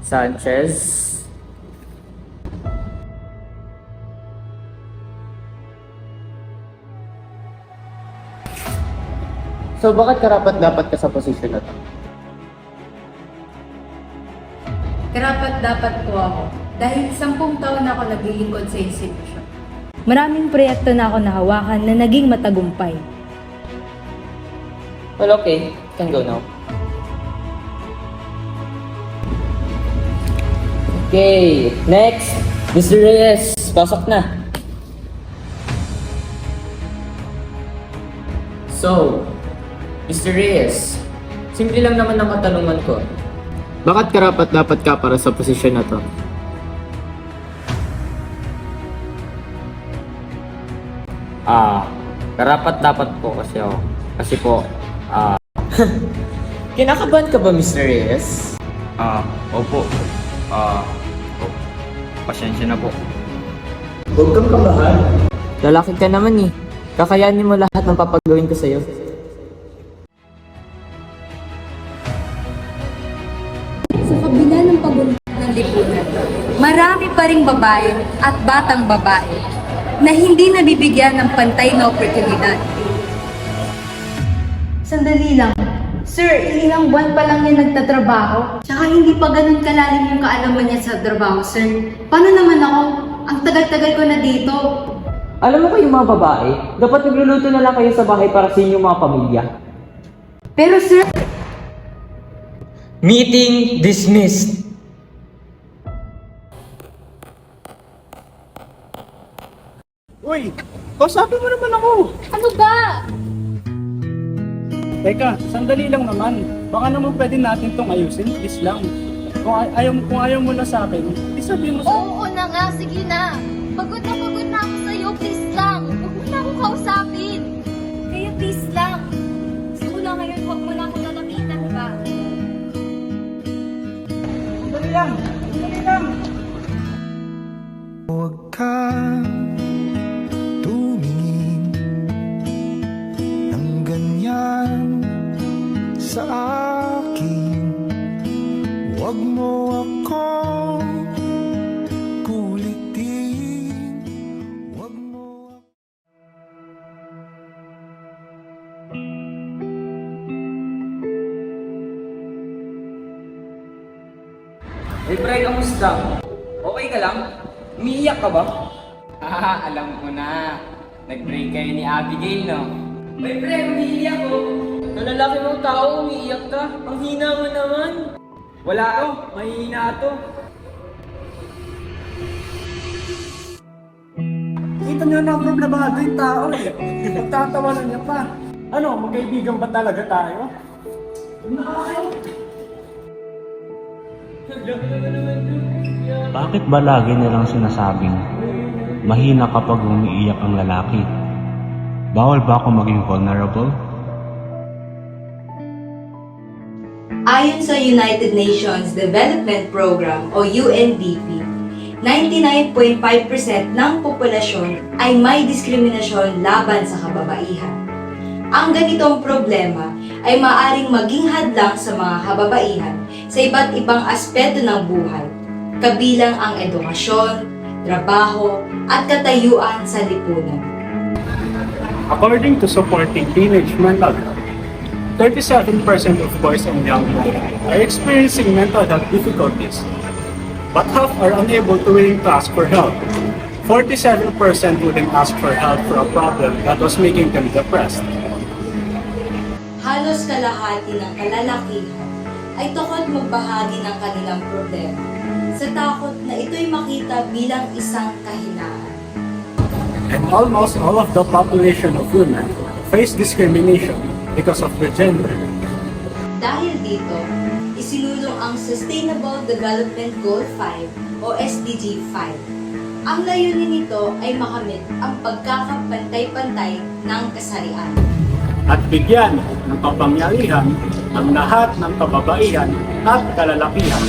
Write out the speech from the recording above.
Sanchez. So, bakit karapat-dapat ka sa posisyon na to? Karapat-dapat po ako dahil 10 taon na ako naglilingkod sa institusyon. Maraming proyekto na ako nahawakan na naging matagumpay. Well, okay. Can go now. Okay, next. Mr. Reyes, pasok na. So, Mr. Reyes, simple lang naman ang katanungan ko. Bakit karapat-dapat ka para sa posisyon na to? Karapat-dapat po kasi ako. Kasi po, Kinakabahan ka ba, Mr. Reyes? opo. Pasensya na po. Huwag kang kabahan. Lalaki ka naman eh. Kakayanin mo lahat ng papagawin ko sa'yo. Sa kabila ng pagunlad ng lipunan, marami pa ring babae at batang babae na hindi nabibigyan ng pantay na oportunidad. Sandali lang. Sir, ilang buwan pa lang yan nagtatrabaho. Tsaka hindi pa ganun kalalim yung kaalaman niya sa trabaho, sir. Paano naman ako? Ang tagal-tagal ko na dito. Alam mo kayong mga babae, dapat nagluluto na lang kayo sa bahay para sa inyong mga pamilya. Pero sir, Meeting dismissed. Uy, kausapin mo naman ako. ano ba? Teka, sandali lang naman. Baka naman pwede natin tong ayusin, please lang. Kung ayaw mo na sa akin, isabihin mo sa... Oo na nga, sige na. Pagod na ako sa'yo, please lang. Huwag mo na akong kausapin. Kaya please lang. Simula ngayon, huwag mo na akong lalapitan pa. Sandali lang, sandali lang. Huwag kang tumingin ng ganyan sa akin. Huwag mo akong kulitin. Huwag mo Hey, pre, kamusta? Okay ka lang? Umiiyak ka ba? Alam ko na. Nag-break kayo ni Abigail, no? Hey, pre, umiiyak ko. Sa lalaki mong tao, umiiyak ka. Ang hina mo naman. Wala to. Mahihina to. Kita niyo na ang problemado yung tao eh. Nagtatawanan niya pa. Ano, magkaibigan ba talaga tayo? Bakit ba lagi nilang sinasabing mahina kapag umiiyak ang lalaki? Bawal ba ako maging vulnerable? Ayon sa United Nations Development Program o UNDP, 99.5% ng populasyon ay may diskriminasyon laban sa kababaihan. Ang ganitong problema ay maaaring maging hadlang sa mga kababaihan sa iba't ibang aspeto ng buhay, kabilang ang edukasyon, trabaho, at katayuan sa lipunan. According to Supporting Teenage Mental Health, 37% of boys and young men are experiencing mental health difficulties, but half are unable to willing to ask for help. 47% wouldn't ask for help for a problem that was making them depressed. Halos kalahati ng kalalakihan ay takot magbahagi ng kanilang problema sa takot na ito'y makita bilang isang kahinaan. And almost all of the population of women face discrimination because of their gender. Dahil dito, isinulong ang Sustainable Development Goal 5 o SDG 5. Ang layunin nito ay makamit ang pagkakapantay-pantay ng kasarian. At bigyan ng kapangyarihan ang lahat ng kababaihan at kalalakihan